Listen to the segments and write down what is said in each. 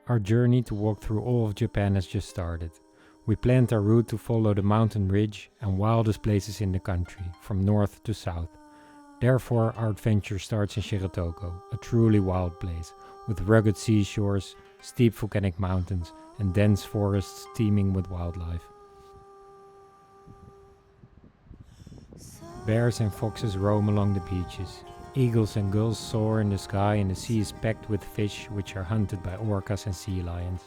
Our journey to walk through all of Japan has just started. We planned our route to follow the mountain ridge and wildest places in the country, from north to south. Therefore, our adventure starts in Shiretoko, a truly wild place, with rugged seashores, steep volcanic mountains, and dense forests teeming with wildlife. Bears and foxes roam along the beaches. Eagles and gulls soar in the sky, and the sea is packed with fish which are hunted by orcas and sea lions.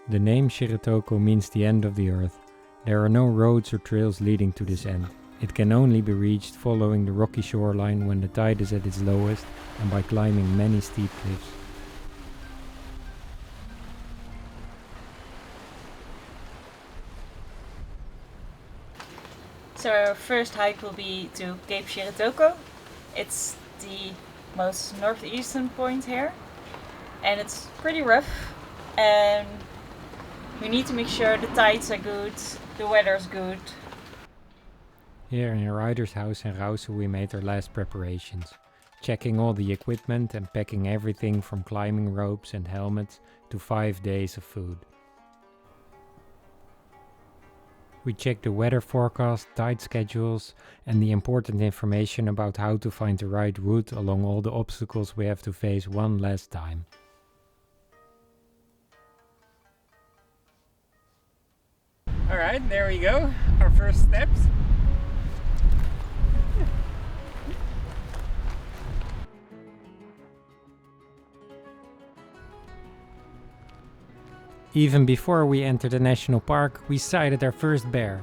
The name Shiretoko means the end of the earth. There are no roads or trails leading to this end. It can only be reached following the rocky shoreline when the tide is at its lowest and by climbing many steep cliffs. So our first hike will be to Cape Shiretoko. It's the most northeastern point here, and it's pretty rough, and we need to make sure the tides are good, the weather's good. Here in a rider's house in Rausu we made our last preparations, checking all the equipment and packing everything from climbing ropes and helmets to 5 days of food. We checked the weather forecast, tide schedules, and the important information about how to find the right route along all the obstacles we have to face one last time. Alright, there we go, our first steps. Even before we entered the national park, we sighted our first bear.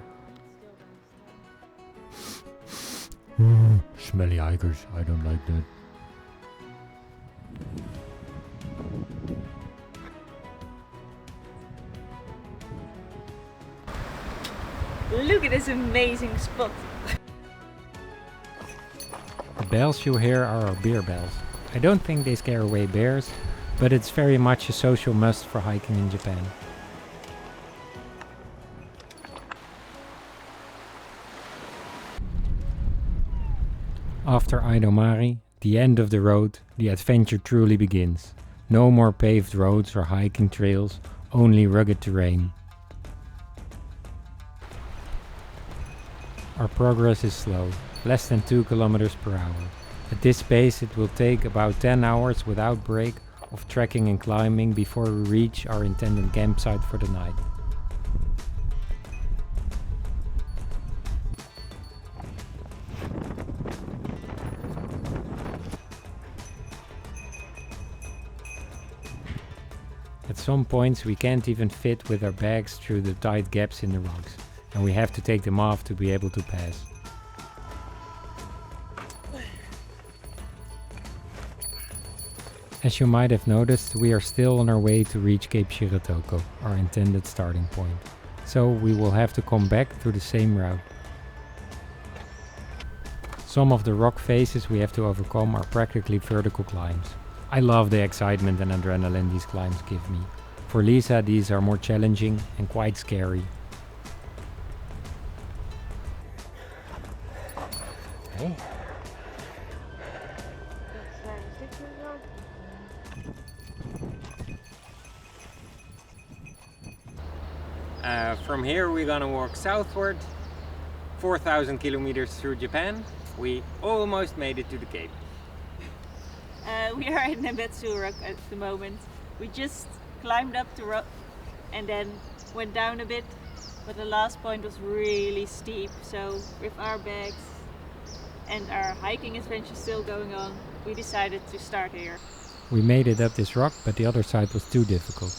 Smelly hikers, I don't like that. Look at this amazing spot! The bells you hear are our beer bells. I don't think they scare away bears, but it's very much a social must for hiking in Japan. After Aidomari, the end of the road, the adventure truly begins. No more paved roads or hiking trails, only rugged terrain. Our progress is slow, less than 2 kilometers per hour. At this pace it will take about 10 hours without break of trekking and climbing before we reach our intended campsite for the night. At some points we can't even fit with our bags through the tight gaps in the rocks, and we have to take them off to be able to pass. As you might have noticed, we are still on our way to reach Cape Shiretoko, our intended starting point, so we will have to come back through the same route. Some of the rock faces we have to overcome are practically vertical climbs. I love the excitement and adrenaline these climbs give me. For Lisa, these are more challenging and quite scary. Okay. From here we're gonna walk southward 4,000 kilometers through Japan. We almost made it to the Cape. We are in Nebetsu Rock at the moment. We just climbed up the rock and then went down a bit, but the last point was really steep, so with our bags and our hiking adventure still going on, we decided to start here. We made it up this rock, but the other side was too difficult.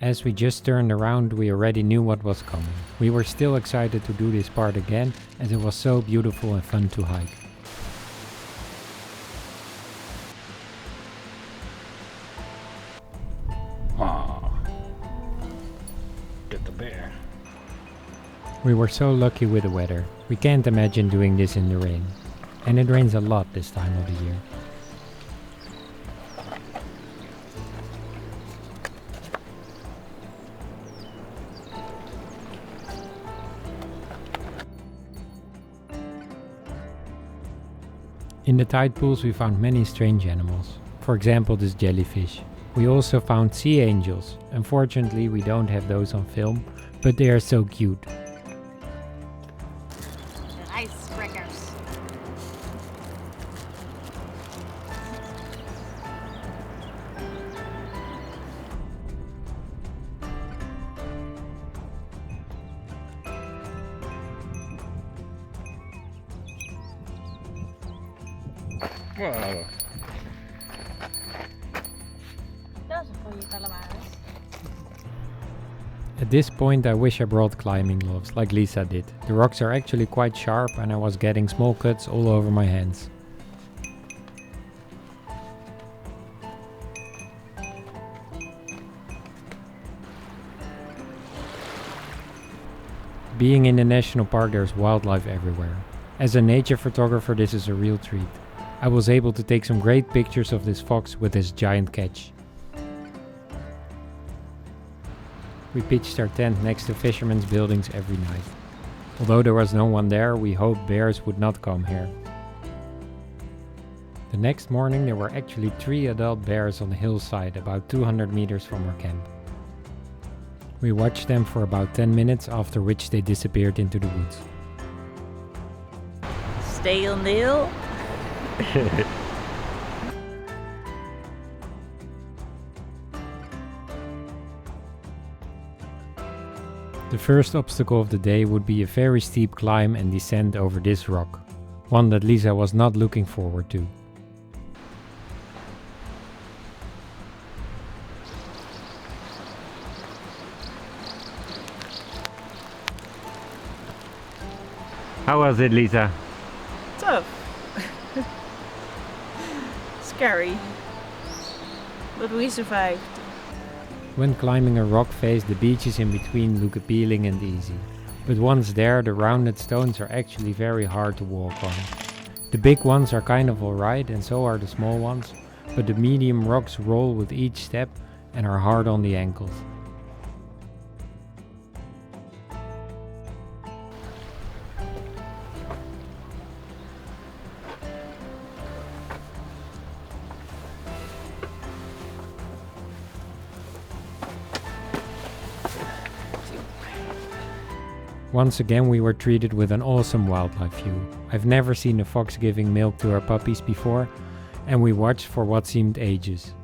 As we just turned around, we already knew what was coming. We were still excited to do this part again, as it was so beautiful and fun to hike. Get the bear. We were so lucky with the weather. We can't imagine doing this in the rain. And it rains a lot this time of the year. In the tide pools we found many strange animals. For example, this jellyfish. We also found sea angels. Unfortunately we don't have those on film, but they are so cute. Ice crackers. Wow. Dat is een goede calamaris. At this point I wish I brought climbing gloves, like Lisa did. The rocks are actually quite sharp and I was getting small cuts all over my hands. Being in the national park, there's wildlife everywhere. As a nature photographer, this is a real treat. I was able to take some great pictures of this fox with his giant catch. We pitched our tent next to fishermen's buildings every night. Although there was no one there, we hoped bears would not come here. The next morning there were actually 3 adult bears on the hillside about 200 meters from our camp. We watched them for about 10 minutes, after which they disappeared into the woods. Stay on the hill. The first obstacle of the day would be a very steep climb and descent over this rock, one that Lisa was not looking forward to. How was it, Lisa? Tough. Scary. But we survived. When climbing a rock face, the beaches in between look appealing and easy. But once there, the rounded stones are actually very hard to walk on. The big ones are kind of alright, and so are the small ones, but the medium rocks roll with each step and are hard on the ankles. Once again we were treated with an awesome wildlife view. I've never seen a fox giving milk to her puppies before, and we watched for what seemed ages.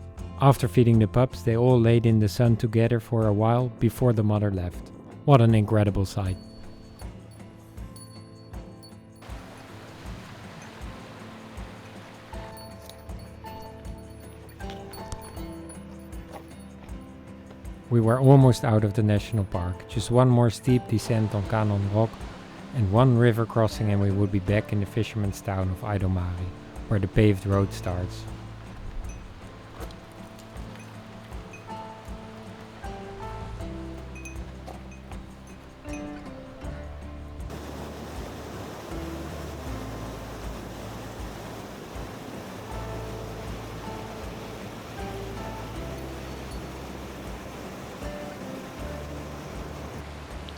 After feeding the pups, they all laid in the sun together for a while before the mother left. What an incredible sight. We were almost out of the national park, just one more steep descent on Canon Rock and one river crossing and we would be back in the fisherman's town of Aidomari, where the paved road starts.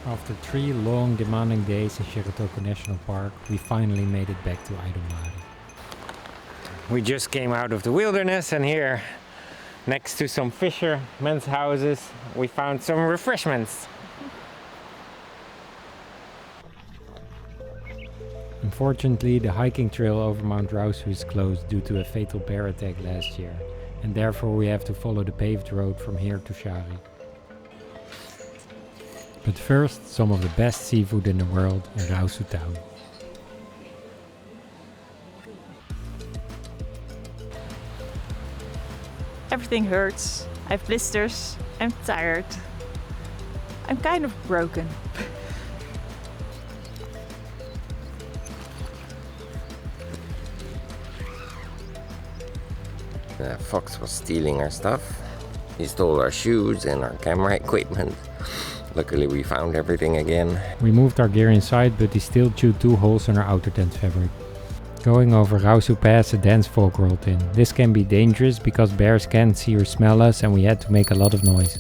After 3 long demanding days in Shiretoko National Park, we finally made it back to Aidomari. We just came out of the wilderness and here, next to some fishermen's houses, we found some refreshments. Unfortunately, the hiking trail over Mount Rausu is closed due to a fatal bear attack last year, and therefore we have to follow the paved road from here to Shari. But first, some of the best seafood in the world in Rausu town. Everything hurts. I have blisters. I'm tired. I'm kind of broken. The fox was stealing our stuff. He stole our shoes and our camera equipment. Luckily we found everything again. We moved our gear inside, but he still chewed 2 holes in our outer tent fabric. Going over Rausu Pass, a dense fog rolled in. This can be dangerous because bears can't see or smell us and we had to make a lot of noise.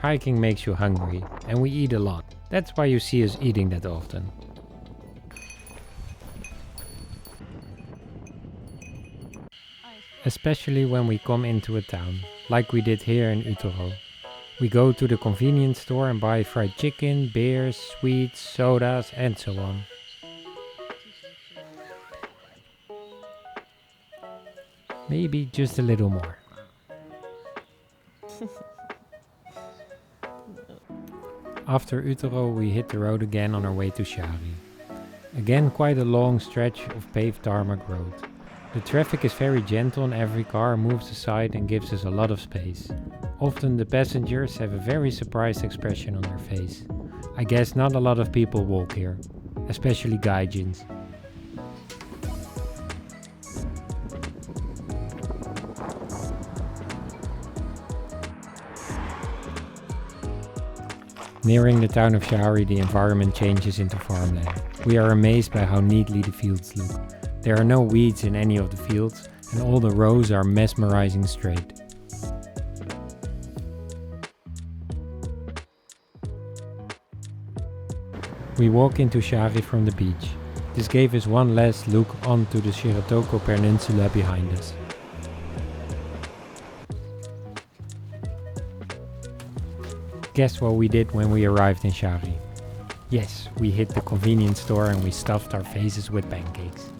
Hiking makes you hungry, and we eat a lot. That's why you see us eating that often. Especially when we come into a town, like we did here in Utoro. We go to the convenience store and buy fried chicken, beers, sweets, sodas and so on. Maybe just a little more. After Utoro we hit the road again on our way to Shari. Again quite a long stretch of paved tarmac road. The traffic is very gentle and every car moves aside and gives us a lot of space. Often the passengers have a very surprised expression on their face. I guess not a lot of people walk here, especially gaijins. Nearing the town of Shari, the environment changes into farmland. We are amazed by how neatly the fields look. There are no weeds in any of the fields, and all the rows are mesmerizing straight. We walk into Shari from the beach. This gave us one last look onto the Shiretoko Peninsula behind us. Guess what we did when we arrived in Shari? Yes, we hit the convenience store and we stuffed our faces with pancakes.